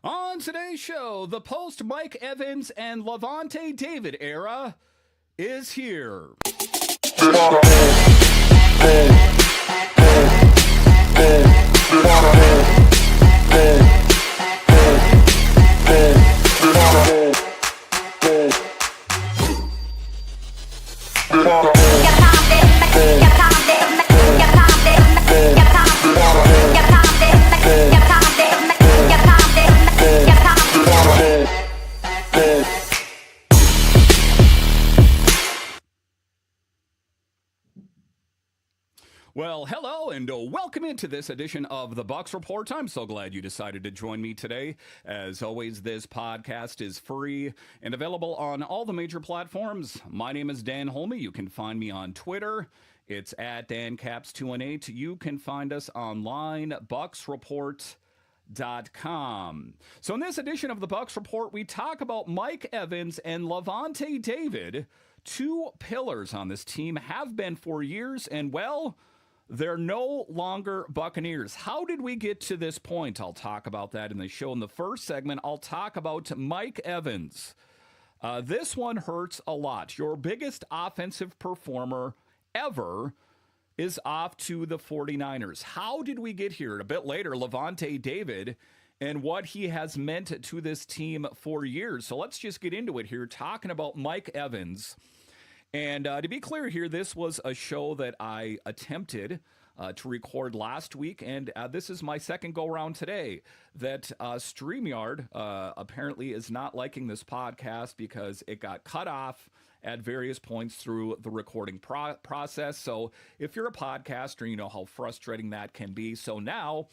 On today's show, the post-Mike Evans and Lavonte David era is here. Well, hello and welcome into this edition of the Bucs Report. I'm so glad you decided to join me today. As always, this podcast is free and available on all the major platforms. My name is Dan Holmi. You can find me on Twitter. It's at DanCaps218. You can find us online, bucsreport.com. So in this edition of the Bucs Report, we talk about Mike Evans and Lavonte David. Two pillars on this team have been for years, and well, they're no longer Buccaneers. How did we get to this point? I'll talk about that in the show. In the first segment, I'll talk about Mike Evans. This one hurts a lot. Your biggest offensive performer ever is off to the 49ers. How did we get here? A bit later, Lavonte David and what he has meant to this team for years. So let's just get into it here, talking about Mike Evans. And to be clear here, this was a show that I attempted to record last week, and this is my second go-around today. That StreamYard apparently is not liking this podcast because it got cut off at various points through the recording process. So if you're a podcaster, you know how frustrating that can be. So now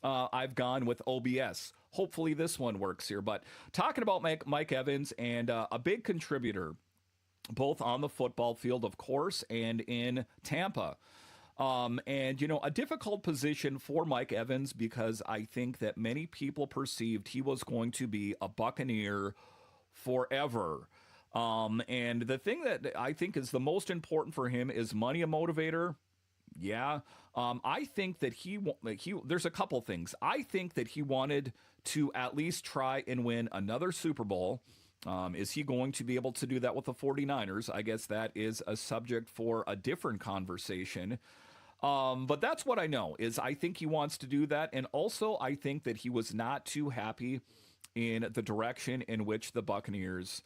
I've gone with OBS. Hopefully this one works here. But talking about Mike Evans and a big contributor, both on the football field, of course, and in Tampa. And, you know, a difficult position for Mike Evans because I think that many people perceived he was going to be a Buccaneer forever. And the thing that I think is the most important for him is money a motivator. Yeah. I think that there's a couple things. I think that he wanted to at least try and win another Super Bowl. Is he going to be able to do that with the 49ers? I guess that is a subject for a different conversation. But that's what I know is I think he wants to do that. And also I think that he was not too happy in the direction in which the Buccaneers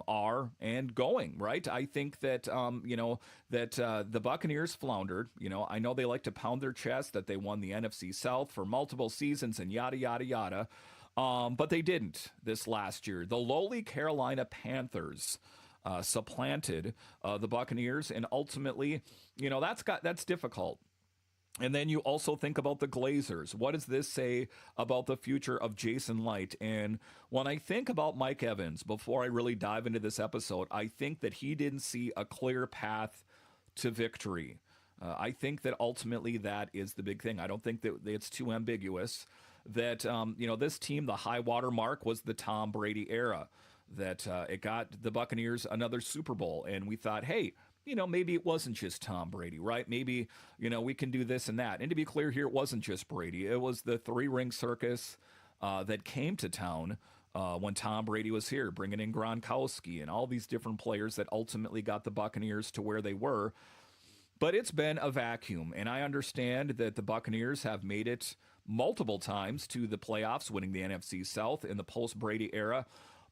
are and going, right? I think that, the Buccaneers floundered. You know, I know they like to pound their chest that they won the NFC South for multiple seasons and yada, yada, yada. But they didn't this last year. The lowly Carolina Panthers supplanted the Buccaneers, and ultimately, you know, that's difficult. And then you also think about the Glazers. What does this say about the future of Jason Licht? And when I think about Mike Evans, before I really dive into this episode, I think that he didn't see a clear path to victory. I think that ultimately that is the big thing. I don't think that it's too ambiguous. That, this team, the high water mark was the Tom Brady era, that it got the Buccaneers another Super Bowl. And we thought, hey, you know, maybe it wasn't just Tom Brady, right? Maybe, you know, we can do this and that. And to be clear here, it wasn't just Brady. It was the three-ring circus that came to town when Tom Brady was here, bringing in Gronkowski and all these different players that ultimately got the Buccaneers to where they were. But it's been a vacuum. And I understand that the Buccaneers have made it multiple times to the playoffs, winning the NFC South in the post-Brady era.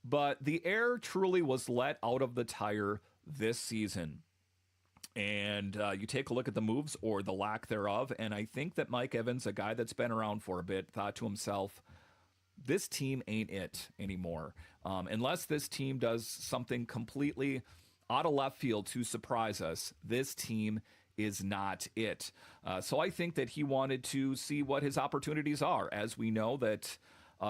But the air truly was let out of the tire this season. And you take a look at the moves or the lack thereof, and I think that Mike Evans, a guy that's been around for a bit, thought to himself, this team ain't it anymore. Unless this team does something completely out of left field to surprise us, this team is not it. So I think that he wanted to see what his opportunities are. As we know that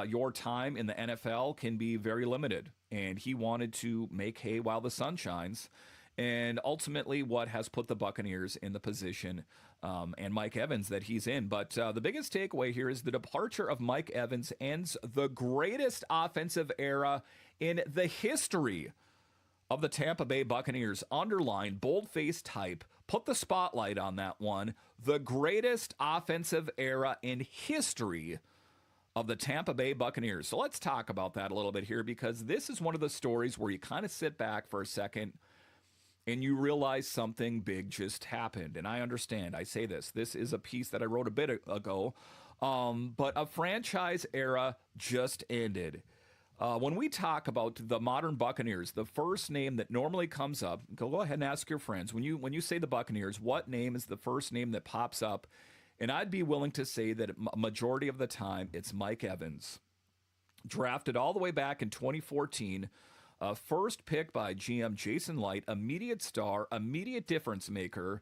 your time in the NFL can be very limited, and he wanted to make hay while the sun shines. And ultimately what has put the Buccaneers in the position and Mike Evans that he's in. But the biggest takeaway here is the departure of Mike Evans ends the greatest offensive era in the history of the Tampa Bay Buccaneers. Underline, boldface type, put the spotlight on that one. The greatest offensive era in history of the Tampa Bay Buccaneers. So let's talk about that a little bit here, because this is one of the stories where you kind of sit back for a second and you realize something big just happened. And I understand, I say this is a piece that I wrote a bit ago, but a franchise era just ended. When we talk about the modern Buccaneers, the first name that normally comes up, go ahead and ask your friends. When you say the Buccaneers, what name is the first name that pops up? And I'd be willing to say that a majority of the time, it's Mike Evans. Drafted all the way back in 2014, first pick by GM Jason Light, immediate star, immediate difference maker.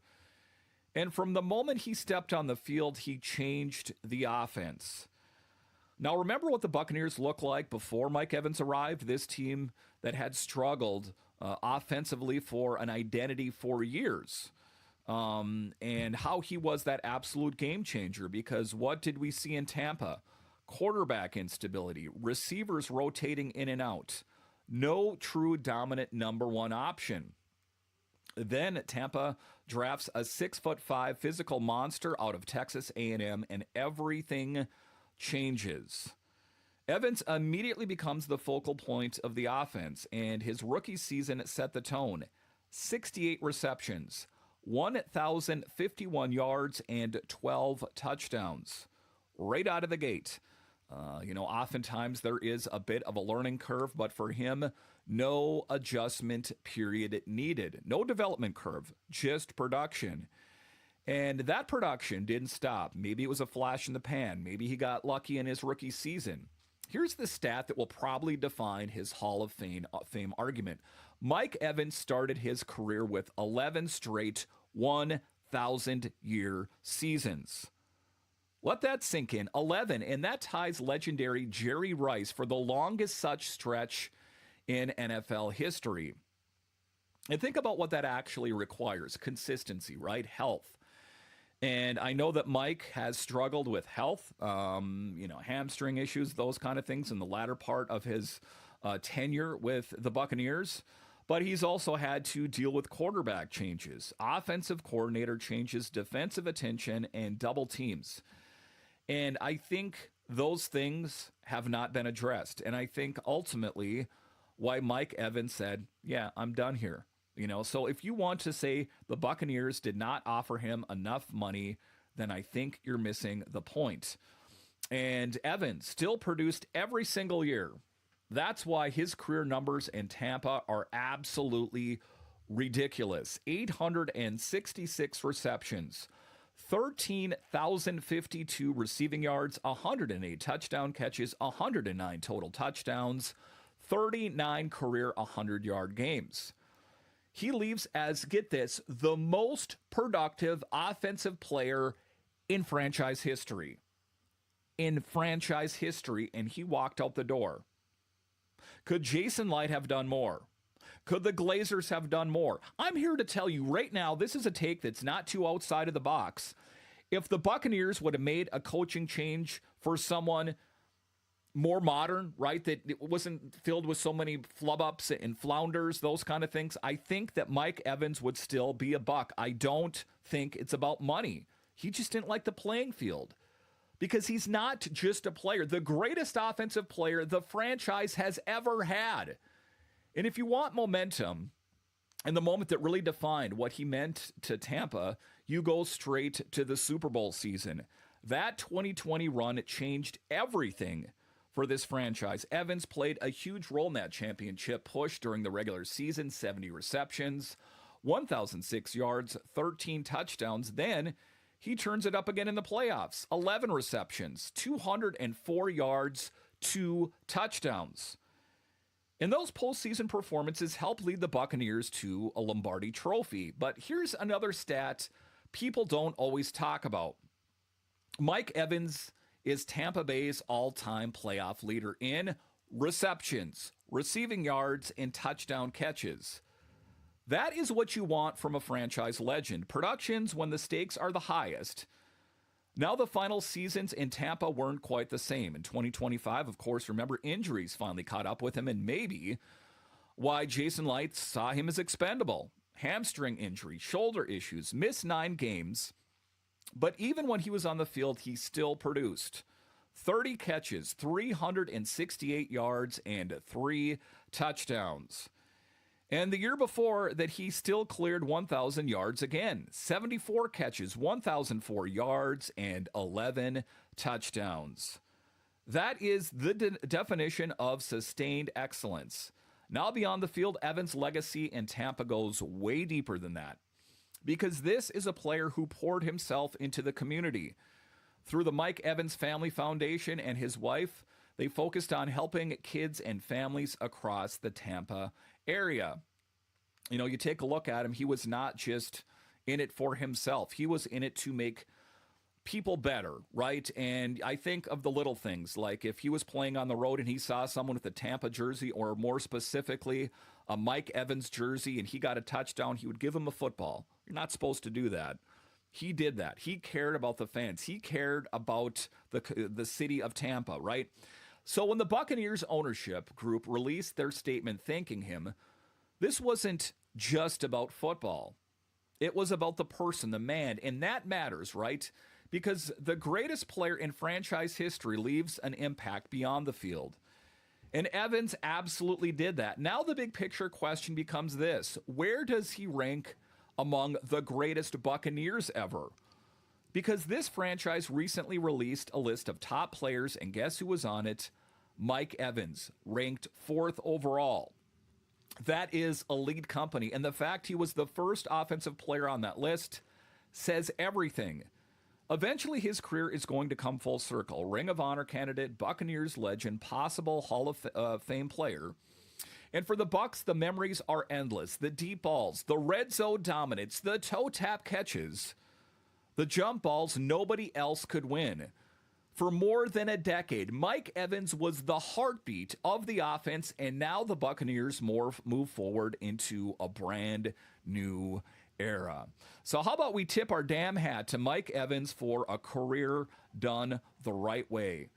And from the moment he stepped on the field, he changed the offense. Now, remember what the Buccaneers looked like before Mike Evans arrived? This team that had struggled offensively for an identity for years. And how he was that absolute game changer, because what did we see in Tampa? Quarterback instability, receivers rotating in and out, no true dominant number one option. Then Tampa drafts a 6'5" physical monster out of Texas A&M, and everything changes. Evans immediately becomes the focal point of the offense, and his rookie season set the tone. 68 receptions, 1,051 yards, and 12 touchdowns right out of the gate. Oftentimes there is a bit of a learning curve, but for him, no adjustment period needed. No development curve, just production. And that production didn't stop. Maybe it was a flash in the pan. Maybe he got lucky in his rookie season. Here's the stat that will probably define his Hall of Fame argument. Mike Evans started his career with 11 straight 1,000-year seasons. Let that sink in. 11, and that ties legendary Jerry Rice for the longest such stretch in NFL history. And think about what that actually requires. Consistency, right? Health. And I know that Mike has struggled with health, hamstring issues, those kind of things in the latter part of his tenure with the Buccaneers. But he's also had to deal with quarterback changes, offensive coordinator changes, defensive attention, and double teams. And I think those things have not been addressed. And I think ultimately why Mike Evans said, yeah, I'm done here. So if you want to say the Buccaneers did not offer him enough money, then I think you're missing the point. And Evans still produced every single year. That's why his career numbers in Tampa are absolutely ridiculous. 866 receptions, 13,052 receiving yards, 108 touchdown catches, 109 total touchdowns, 39 career 100-yard games. He leaves as, get this, the most productive offensive player in franchise history. And he walked out the door. Could Jason Light have done more? Could the Glazers have done more? I'm here to tell you right now, this is a take that's not too outside of the box. If the Buccaneers would have made a coaching change for someone more modern, right, that it wasn't filled with so many flub-ups and flounders, those kind of things, I think that Mike Evans would still be a Buck. I don't think it's about money. He just didn't like the playing field, because he's not just a player, the greatest offensive player the franchise has ever had. And if you want momentum and the moment that really defined what he meant to Tampa, you go straight to the Super Bowl season. That 2020 run changed everything for this franchise. Evans played a huge role in that championship push during the regular season. 70 receptions, 1,006 yards, 13 touchdowns. Then he turns it up again in the playoffs. 11 receptions, 204 yards, 2 touchdowns. And those postseason performances helped lead the Buccaneers to a Lombardi trophy. But here's another stat people don't always talk about. Mike Evans is Tampa Bay's all-time playoff leader in receptions, receiving yards, and touchdown catches. That is what you want from a franchise legend. Productions when the stakes are the highest. Now the final seasons in Tampa weren't quite the same. In 2025, of course, remember, injuries finally caught up with him, and maybe why Jason Light saw him as expendable. Hamstring injury, shoulder issues, missed 9 games. But even when he was on the field, he still produced 30 catches, 368 yards, and 3 touchdowns. And the year before that, he still cleared 1,000 yards again. 74 catches, 1,004 yards, and 11 touchdowns. That is the definition of sustained excellence. Now beyond the field, Evans' legacy in Tampa goes way deeper than that, because this is a player who poured himself into the community. Through the Mike Evans Family Foundation and his wife, they focused on helping kids and families across the Tampa area. You know, you take a look at him, he was not just in it for himself. He was in it to make people better, right? And I think of the little things, like if he was playing on the road and he saw someone with a Tampa jersey, or more specifically, a Mike Evans jersey, and he got a touchdown, he would give him a football. You're not supposed to do that. He did that. He cared about the fans. He cared about the city of Tampa, right? So when the Buccaneers ownership group released their statement thanking him, this wasn't just about football. It was about the person, the man, and that matters, right? Because the greatest player in franchise history leaves an impact beyond the field. And Evans absolutely did that. Now the big picture question becomes this: where does he rank among the greatest Buccaneers ever? Because this franchise recently released a list of top players, and guess who was on it? Mike Evans, ranked 4th overall. That is elite company, and the fact he was the first offensive player on that list says everything. Eventually, his career is going to come full circle. Ring of Honor candidate, Buccaneers legend, possible Hall of Fame player. And for the Bucs, the memories are endless. The deep balls, the red zone dominance, the toe tap catches, the jump balls nobody else could win. For more than a decade, Mike Evans was the heartbeat of the offense, and now the Buccaneers move forward into a brand new era. So how about we tip our damn hat to Mike Evans for a career done the right way?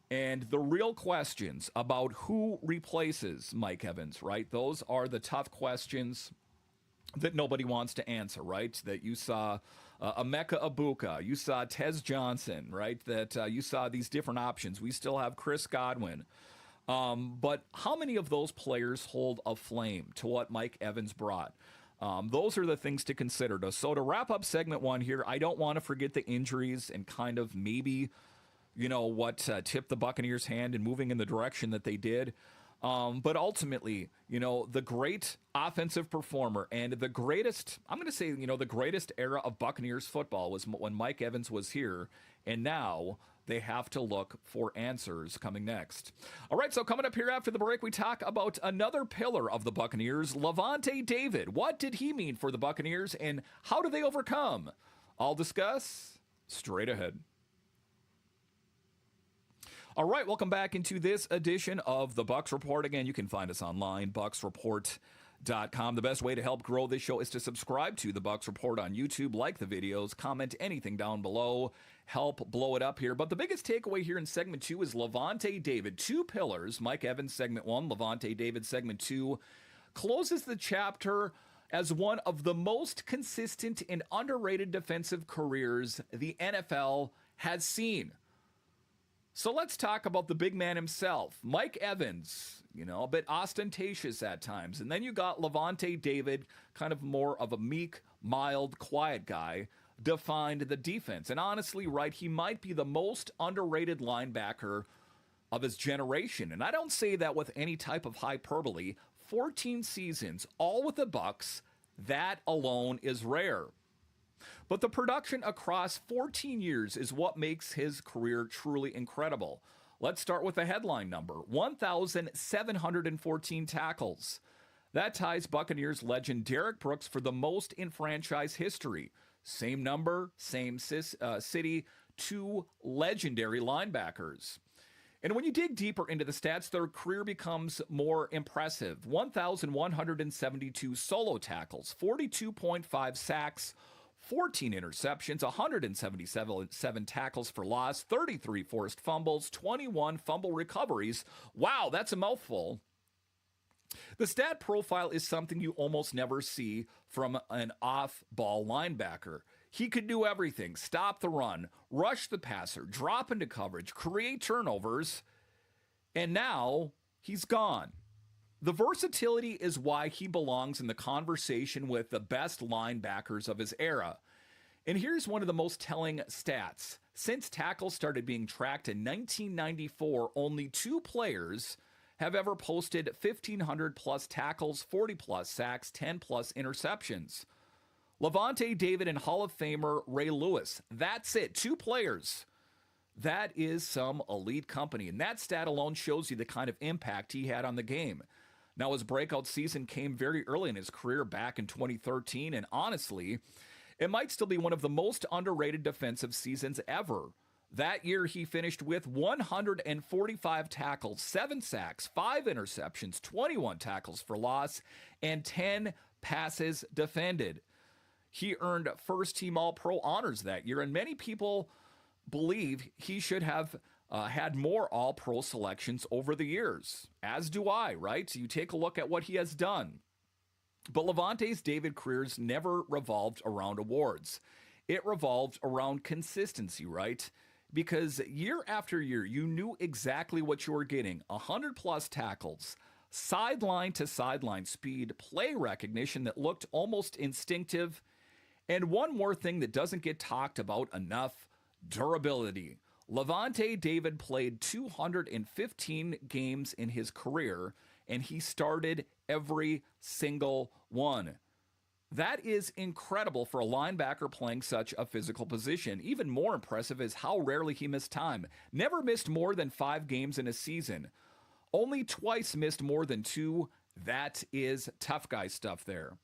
And the real questions about who replaces Mike Evans, right? Those are the tough questions that nobody wants to answer, right? That you saw Emeka Egbuka, you saw Tez Johnson, right? That you saw these different options. We still have Chris Godwin. But how many of those players hold a flame to what Mike Evans brought? Those are the things to consider. So to wrap up segment 1 here, I don't want to forget the injuries and kind of maybe, you know, what tipped the Buccaneers' hand in moving in the direction that they did. But ultimately, you know, the great offensive performer and the greatest, I'm going to say, you know, the greatest era of Buccaneers football was when Mike Evans was here. And now they have to look for answers coming next. All right, so coming up here after the break, we talk about another pillar of the Buccaneers, Lavonte David. What did he mean for the Buccaneers, and how do they overcome? I'll discuss straight ahead. All right, welcome back into this edition of the Bucs Report. Again, you can find us online, bucsreport.com. The best way to help grow this show is to subscribe to the Bucs Report on YouTube, like the videos, comment anything down below, help blow it up here. But the biggest takeaway here in segment 2 is Lavonte David. 2 pillars, Mike Evans segment 1, Lavonte David segment 2, closes the chapter as one of the most consistent and underrated defensive careers the NFL has seen. So let's talk about the big man himself, Mike Evans, you know, a bit ostentatious at times. And then you got Lavonte David, kind of more of a meek, mild, quiet guy, defined the defense. And honestly, right, he might be the most underrated linebacker of his generation. And I don't say that with any type of hyperbole. 14 seasons, all with the Bucs, that alone is rare. But the production across 14 years is what makes his career truly incredible. Let's start with the headline number, 1,714 tackles. That ties Buccaneers legend Derek Brooks for the most in franchise history. Same number, same city, 2 legendary linebackers. And when you dig deeper into the stats, their career becomes more impressive. 1,172 solo tackles, 42.5 sacks, 14 interceptions, 177 tackles for loss, 33 forced fumbles, 21 fumble recoveries. Wow, that's a mouthful. The stat profile is something you almost never see from an off-ball linebacker. He could do everything: stop the run, rush the passer, drop into coverage, create turnovers, and now he's gone. The versatility is why he belongs in the conversation with the best linebackers of his era. And here's one of the most telling stats. Since tackles started being tracked in 1994, only 2 players have ever posted 1,500 plus tackles, 40 plus sacks, 10 plus interceptions. Lavonte David and Hall of Famer Ray Lewis. That's it. 2 players. That is some elite company. And that stat alone shows you the kind of impact he had on the game. Now, his breakout season came very early in his career back in 2013. And honestly, it might still be one of the most underrated defensive seasons ever. That year, he finished with 145 tackles, 7 sacks, 5 interceptions, 21 tackles for loss, and 10 passes defended. He earned first-team All-Pro honors that year, and many people believe he should have had more All-Pro selections over the years, as do I, right? So you take a look at what he has done. But Lavonte David's careers never revolved around awards. It revolved around consistency, right? Because year after year, you knew exactly what you were getting. 100-plus tackles, sideline-to-sideline speed, play recognition that looked almost instinctive, and one more thing that doesn't get talked about enough: durability. Lavonte David played 215 games in his career, and he started every single one. That is incredible for a linebacker playing such a physical position. Even more impressive is how rarely he missed time. Never missed more than 5 games in a season. Only twice missed more than 2. That is tough guy stuff there.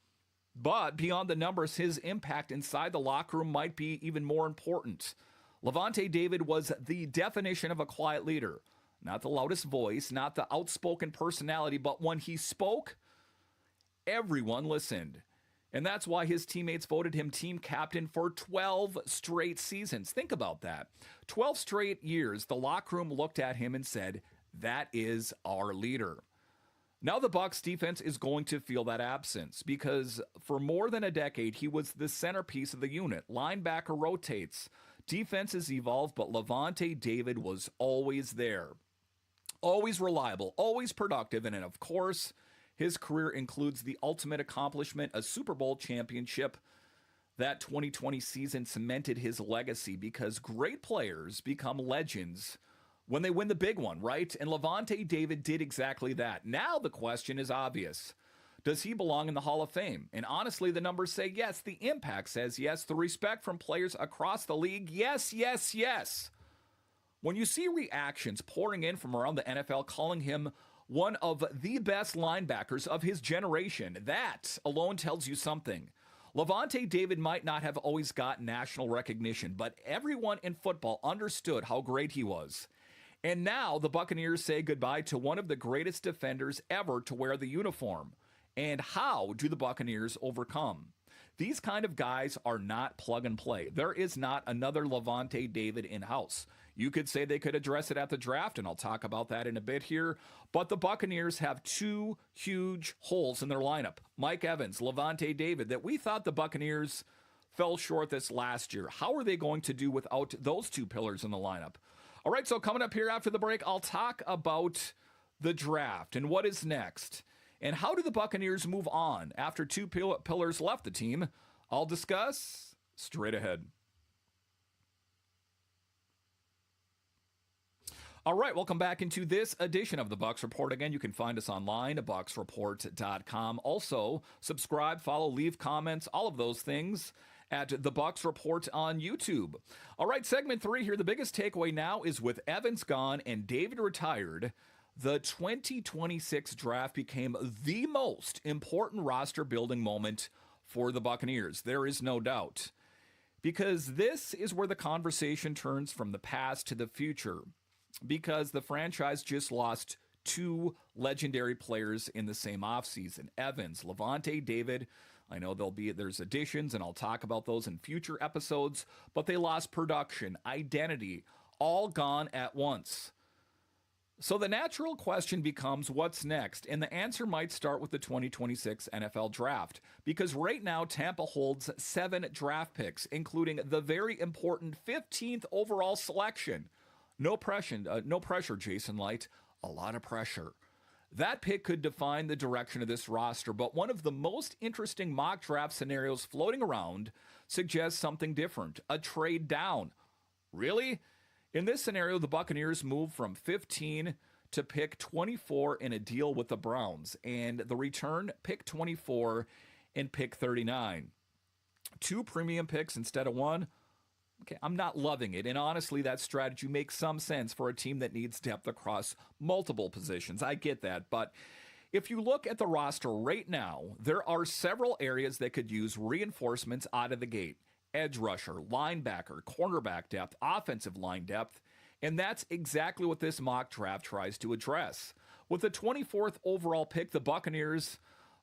But beyond the numbers, his impact inside the locker room might be even more important. Lavonte David was the definition of a quiet leader. Not the loudest voice, not the outspoken personality, but when he spoke, everyone listened. And that's why his teammates voted him team captain for 12 straight seasons. Think about that. 12 straight years, the locker room looked at him and said, "That is our leader." Now the Bucs defense is going to feel that absence because for more than a decade, he was the centerpiece of the unit. Linebacker rotates. Defenses evolve, but Lavonte David was always there. Always reliable, always productive, and of course, his career includes the ultimate accomplishment, a Super Bowl championship. That 2020 season cemented his legacy because great players become legends when they win the big one, right? And Lavonte David did exactly that. Now the question is obvious. Does he belong in the Hall of Fame? And honestly, the numbers say yes. The impact says yes. The respect from players across the league, yes, yes, yes. When you see reactions pouring in from around the NFL calling him one of the best linebackers of his generation, that alone tells you something. Lavonte David might not have always got national recognition, but everyone in football understood how great he was. And now the Buccaneers say goodbye to one of the greatest defenders ever to wear the uniform. And how do the Buccaneers overcome? These kind of guys are not plug and play. There is not another Lavonte David in-house. You could say they could address it at the draft, and I'll talk about that in a bit here. But the Buccaneers have 2 huge holes in their lineup. Mike Evans, Lavonte David, that we thought the Buccaneers fell short this last year. How are they going to do without those 2 pillars in the lineup? All right, so coming up here after the break, I'll talk about the draft and what is next. And how do the Buccaneers move on after 2 pillars left the team? I'll discuss straight ahead. All right, welcome back into this edition of the Bucs Report. Again, you can find us online at bucsreport.com. Also, subscribe, follow, leave comments, all of those things at the Bucs Report on YouTube. All right, segment 3 here. The biggest takeaway now is with Evans gone and David retired, the 2026 draft became the most important roster building moment for the Buccaneers. There is no doubt. Because this is where the conversation turns from the past to the future. Because the franchise just lost 2 legendary players in the same offseason. Evans, Lavonte David. I know there's additions, and I'll talk about those in future episodes, but they lost production, identity, all gone at once. So the natural question becomes what's next? And the answer might start with the 2026 NFL draft because right now Tampa holds 7 draft picks, including the very important 15th overall selection. No pressure, Jason Light. A lot of pressure. That pick could define the direction of this roster, but one of the most interesting mock draft scenarios floating around suggests something different, a trade down. Really? In this scenario, the Buccaneers move from 15 to pick 24 in a deal with the Browns, and the return, pick 24 and pick 39. 2 premium picks instead of 1. Okay, I'm not loving it, and honestly, that strategy makes some sense for a team that needs depth across multiple positions. I get that, but if you look at the roster right now, there are several areas that could use reinforcements out of the gate. Edge rusher, linebacker, cornerback depth, offensive line depth, and that's exactly what this mock draft tries to address. With the 24th overall pick, the Buccaneers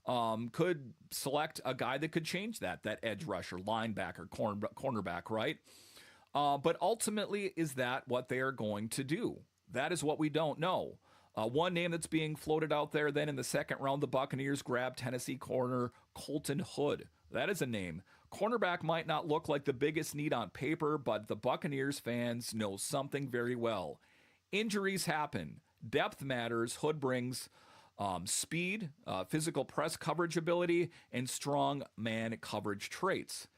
could select a guy that could change that edge rusher, linebacker, cornerback, right? But ultimately, is that what they are going to do? That is what we don't know. One name that's being floated out there, then in the second round, the Buccaneers grab Tennessee corner Colton Hood. That is a name. Cornerback might not look like the biggest need on paper, but the Buccaneers fans know something very well. Injuries happen. Depth matters. Hood brings speed, physical press coverage ability, and strong man coverage traits.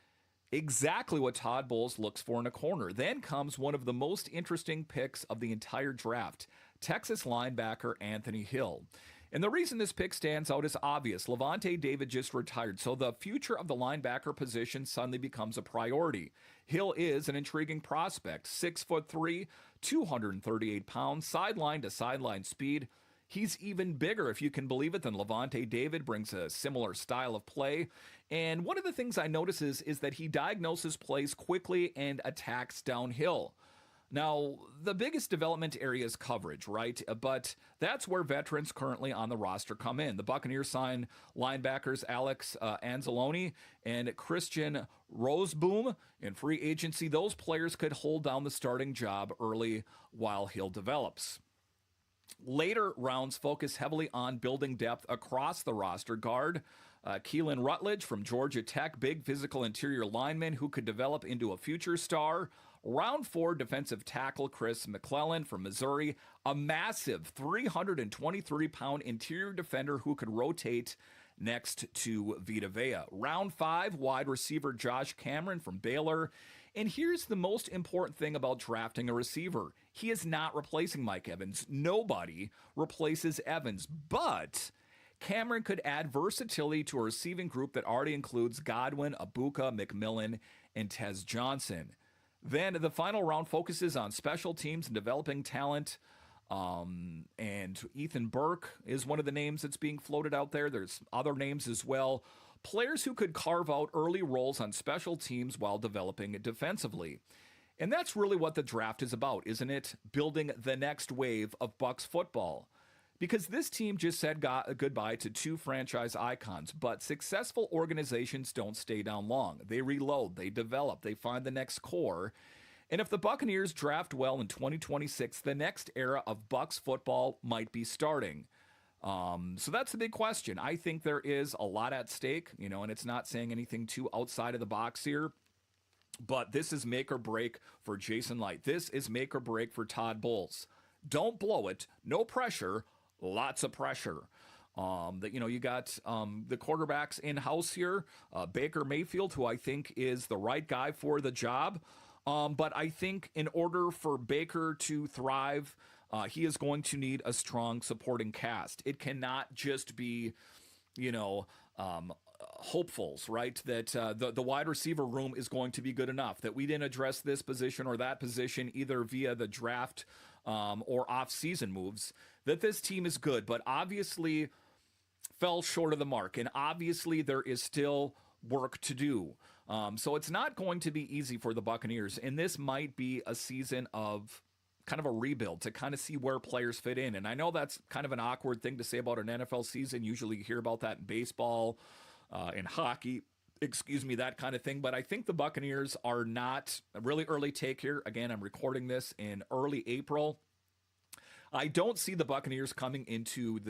Exactly what Todd Bowles looks for in a corner. Then comes one of the most interesting picks of the entire draft, Texas linebacker Anthony Hill. And the reason this pick stands out is obvious. Lavonte David just retired, so the future of the linebacker position suddenly becomes a priority. Hill is an intriguing prospect, 6'3", 238 pounds, sideline to sideline speed. He's even bigger, if you can believe it, than Lavonte David, brings a similar style of play. And one of the things I notice is that he diagnoses plays quickly and attacks downhill. Now, the biggest development area is coverage, right? But that's where veterans currently on the roster come in. The Buccaneers sign linebackers Alex Anzalone and Christian Roseboom in free agency. Those players could hold down the starting job early while Hill develops. Later rounds focus heavily on building depth across the roster. Guard Keelan Rutledge from Georgia Tech, big physical interior lineman who could develop into a future star. Round 4, defensive tackle Chris McClellan from Missouri, a massive 323-pound interior defender who could rotate next to Vita Vea. Round 5, wide receiver Josh Cameron from Baylor. And here's the most important thing about drafting a receiver. He is not replacing Mike Evans. Nobody replaces Evans, but Cameron could add versatility to a receiving group that already includes Godwin, Abuka, McMillan, and Tez Johnson. Then the final round focuses on special teams and developing talent. And Ethan Burke is one of the names that's being floated out there. There's other names as well. Players who could carve out early roles on special teams while developing defensively. And that's really what the draft is about, isn't it? Building the next wave of Bucs football. Because this team just said goodbye to 2 franchise icons, but successful organizations don't stay down long. They reload, they develop, they find the next core. And if the Buccaneers draft well in 2026, the next era of Bucs football might be starting. So that's the big question. I think there is a lot at stake, and it's not saying anything too outside of the box here. But this is make or break for Jason Light. This is make or break for Todd Bowles. Don't blow it. No pressure. Lots of pressure. You got the quarterbacks in-house here. Baker Mayfield, who I think is the right guy for the job. But I think in order for Baker to thrive, he is going to need a strong supporting cast. It cannot just be, hopefuls, right? That the wide receiver room is going to be good enough, that we didn't address this position or that position either via the draft or off-season moves, that this team is good, but obviously fell short of the mark. And obviously there is still work to do. So it's not going to be easy for the Buccaneers. And this might be a season of kind of a rebuild to kind of see where players fit in. And I know that's kind of an awkward thing to say about an NFL season. Usually you hear about that in baseball, in hockey, that kind of thing. But I think the Buccaneers are not a really early take here. Again, I'm recording this in early April. I don't see the Buccaneers coming into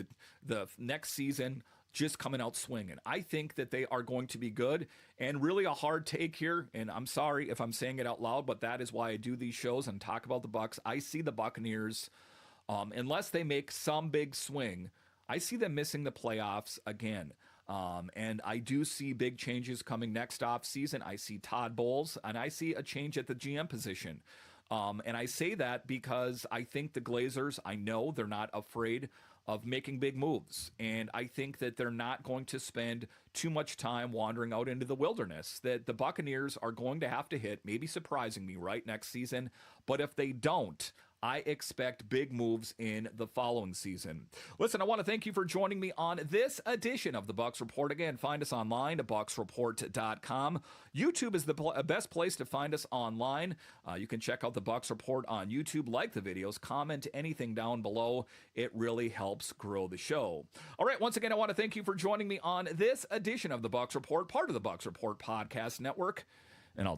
the next season just coming out swinging. I think that they are going to be good, and really a hard take here, and I'm sorry if I'm saying it out loud, but that is why I do these shows and talk about the Bucs. I see the Buccaneers, unless they make some big swing, I see them missing the playoffs again. And I do see big changes coming next offseason. I see Todd Bowles, and I see a change at the GM position. And I say that because I think the Glazers, I know they're not afraid of making big moves. And I think that they're not going to spend too much time wandering out into the wilderness, that the Buccaneers are going to have to hit, maybe surprising me right next season. But if they don't, I expect big moves in the following season. Listen, I want to thank you for joining me on this edition of the Bucs Report. Again, find us online at bucsreport.com. YouTube is the best place to find us online. You can check out the Bucs Report on YouTube, like the videos, comment anything down below. It really helps grow the show. All right, once again, I want to thank you for joining me on this edition of the Bucs Report, part of the Bucs Report Podcast Network. And I'll